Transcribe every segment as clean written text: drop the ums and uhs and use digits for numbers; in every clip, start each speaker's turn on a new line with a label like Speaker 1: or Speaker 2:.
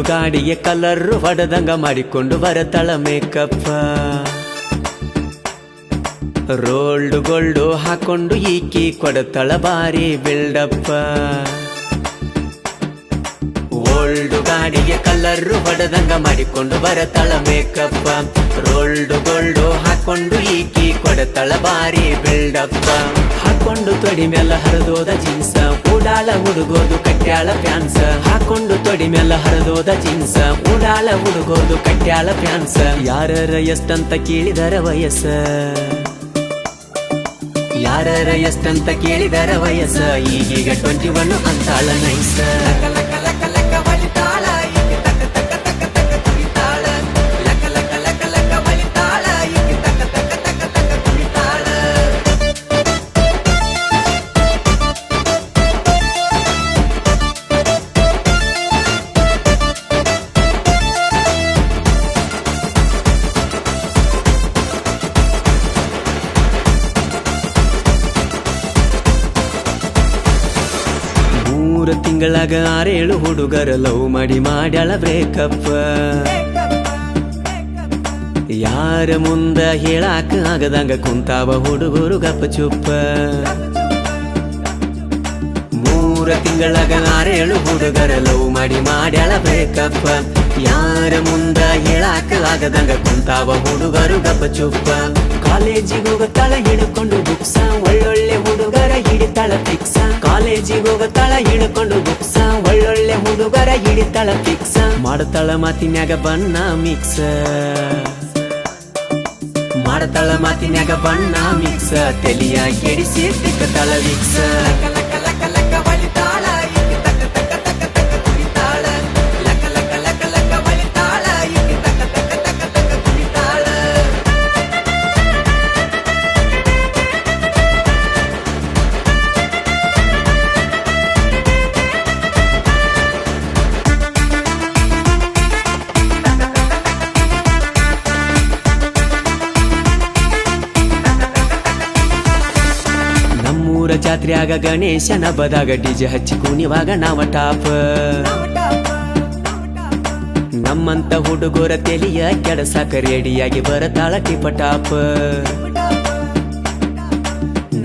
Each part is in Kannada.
Speaker 1: ಗಾಡಿಗೆ ಕಲರ್ ಹೊಡೆದಂಗ ಮಾಡಿಕೊಂಡು ಬರತಳ ಮೇಕಪ್ಪ. ರೋಲ್ಡ್ ಗೋಲ್ಡು ಹಾಕೊಂಡು ಈಕಿ ಕೊಡತಳ ಬಾರಿ ಬಿಲ್ಡಪ್ಪ. ಓಲ್ಡ್ ಗಾಡಿಗೆ ಕಲರ್ ಹೊಡೆದಂಗ ಮಾಡಿಕೊಂಡು ಬರತಳ ಮೇಕಪ್ಪ. ರೋಲ್ಡ್ ಗೋಲ್ಡು ಹಾಕೊಂಡು ಈಕಿ ಕೊಡತಳ ಬಾರಿ ಬಿಲ್ಡಪ್ಪ. ಹಾಕೊಂಡು ತೊಡಿ ಮ್ಯಾಲ ಹರಿದೋದ ಜೀನ್ಸ, ಉಡಾಳ ಹುಡುಗೋದು ಕಟ್ಯಾಳ ಫ್ಯಾನ್ಸ. ಹಾಕೊಂಡು ತೊಡಿ ಮ್ಯಾಲ ಹರಿದೋದ ಜೀನ್ಸ, ಉಡಾಳ ಹುಡುಗೋದು ಕಟ್ಯಾಳ ಫ್ಯಾನ್ಸ. ಯಾರರ ಎಷ್ಟಂತ ಕೇಳಿದರ ವಯಸ್ಸ, ಯಾರರ ಎಷ್ಟಂತ ಕೇಳಿದರ ವಯಸ್ಸ. ಈಗೀಗ 21 ಅಂತಾಳ ನೈಸ. ತಿಂಗಳಾಗ 6-7 ಹುಡುಗರ ಲವ್ ಮಾಡಿ ಮಾಡ್ಯಾಳ ಬ್ರೇಕಪ್. ಯಾರ ಮುಂದ ಹೇಳಾಕ ಆಗದಂಗ ಕುಂತಾವ ಹುಡುಗರು ಗಪ್ಪ ಚುಪ್ಪ. 3 ತಿಂಗಳಾಗ 6-7 ಹುಡುಗರ ಲವ್ ಮಾಡಿ ಮಾಡ್ಯಾಳ ಬ್ರೇಕಪ್. ಯಾರ ಮುಂದ ಹೇಳಾಕ ಆಗದಂಗ ಕುಂತಾವ ಹುಡುಗರು ಗಪ್ಪ ಚುಪ್ಪ. ಕಾಲೇಜಿಗೆ ಹೋಗತ್ತಾಳ ಹಿಡ್ಕೊಂಡು ಬುಕ್ಸ, ಒಳ್ಳೊಳ್ಳೆ ಹುಡುಗರ ಹಿಡಿತಾಳ ಫಿಕ್ಸ. ಕಾಲೇಜಿಗೆ ಹೋಗತ್ತಾಳ ಹಿಡ್ಕೊಂಡು ಬುಕ್ಸ, ಒಳ್ಳೊಳ್ಳೆ ಹುಡುಗರ ಹಿಡಿತಾಳ ಫಿಕ್ಸ. ಮಾಡತಾಳ ಮಾತಿನ್ಯಾಗ ಬಣ್ಣ ಮಿಕ್ಸ, ಮಾಡತಾಳ ಮಾತಿನ್ಯಾಗ ಬಣ್ಣ ಮಿಕ್ಸ. ತೆಲಿಯ ಕೆಡಿಸಿ ತಿಕ್ಕತಾಳ ವಿಕ್ಸ. ಜಾತ್ರೆಯಾಗ ಗಣೇಶನ ಬದಾಗ ಡಿಜೆ ಹಚ್ಚಿ ಕುಣಿವಾಗ ನಾವ ಟಾಪ್. ನಮ್ಮಂತ ಹುಡುಗರ ತೆಲಿಯ ಕೆಡಸಾಕ ರೆಡಿಯಾಗಿ ಬರತಾಳ ಟಿಪ ಟಾಪ್.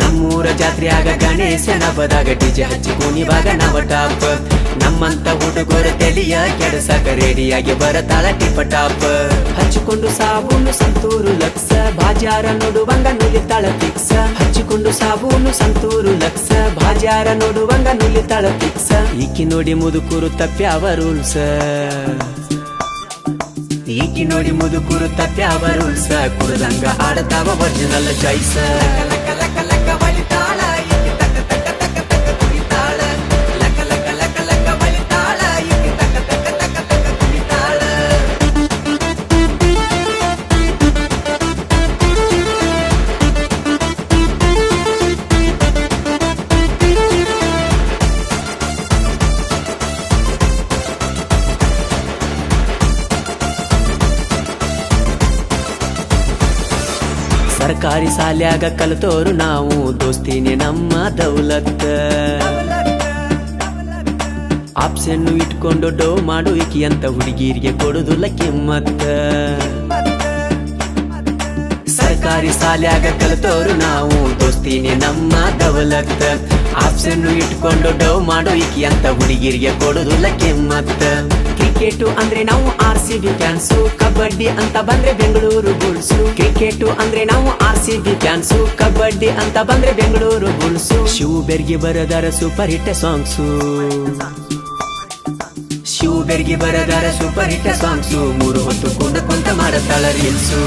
Speaker 1: ನಮ್ಮೂರ ಜಾತ್ರೆಯಾಗ ಗಣೇಶನ ಬದಾಗ ಡಿಜೆ ಹಚ್ಚಿ ಕುಣಿವಾಗ ನಾವ ಟಾಪ್. ನಮ್ಮಂತ ಹುಡುಗರ ತೆಲಿಯ ಕೆಡಸಾಕ ರೆಡಿಯಾಗಿ ಬರತಾಳ ಟಿಪ ಟಾಪ್. ಹಚ್ಚಿಕೊಂಡು ಸಾಬೂನು ಸಂತೂರು ಲಕ್ಷ, ಬಾಜಾರ ನೋಡುವಂಗ ನುಲಿತಾಳ ಫಿಕ್ಸ. ಹಚ್ಚಿಕೊಂಡು ಸಾಬೂನು ಸಂತೂರು ಲಕ್ಷ, ಬಾಜಾರ ನೋಡುವಂಗ ನುಲಿತಾಳ ಫಿಕ್ಸ. ಈಕಿ ನೋಡಿ ಮುದುಕೂರು ತಪ್ಪ್ಯಾವ ರೂಲ್ಸ, ಈಕಿ ನೋಡಿ ಮುದುಕೂರು ತಪ್ಪ್ಯಾವ ರೂಲ್ಸ. ಕುಡ್ದಂಗ ಆಡತಾವ ಒರಿಜಿನಲ್ ಚಾಯ್ಸ. ಸರ್ಕಾರಿ ಶಾಲ್ಯಾಗ ಕಲಿತೋರು ನಾವು, ದೋಸ್ತಿನೇ ನಮ್ಮ ದೌಲತ್. ಆಪ್ಷನ್ನು ಇಟ್ಕೊಂಡು ಡೋ ಮಾಡು ಈಕಿ ಅಂತ ಹುಡುಗಿರಿಗೆ ಕೊಡುದಿಲ್ಲ ಕಿಮ್ಮತ್ತ. ಸರ್ಕಾರಿ ಶಾಲ್ಯಾಗ ಕಲಿತೋರು ನಾವು, ದೋಸ್ತಿನೇ ನಮ್ಮ ದೌಲತ್. ಆಪ್ಷನ್ನು ಇಟ್ಕೊಂಡು ಡೋ ಮಾಡು ಈಕಿ ಅಂತ ಹುಡುಗಿರಿಗೆ ಕೊಡುದಿಲ್ಲ ಕಿಮ್ಮತ್ತ. ಕ್ರಿಕೆಟು ಅಂದ್ರೆ ನಾವು RCB ಫ್ಯಾನ್ಸು, ಕಬಡ್ಡಿ ಅಂತ ಬಂದ್ರೆ ಬೆಂಗಳೂರು ಬುಲ್ಸು. ಕ್ರಿಕೆಟು ಅಂದ್ರೆ ನಾವು RCB ಫ್ಯಾನ್ಸು, ಕಬಡ್ಡಿ ಅಂತ ಬಂದ್ರೆ ಬೆಂಗಳೂರು ಬುಲ್ಸು. ಶಿವಬೆರ್ಗಿ ಬರದಾರ ಸೂಪರ್ ಹಿಟ್ ಸಾಂಗ್ಸು, ಶಿವಬೆರ್ಗಿ ಬರದಾರ ಸೂಪರ್ ಹಿಟ್ ಸಾಂಗ್ಸು. 3 ಹೊತ್ತು ಕುಂತ ಮಾಡತಾಳ ರೀಲ್ಸು.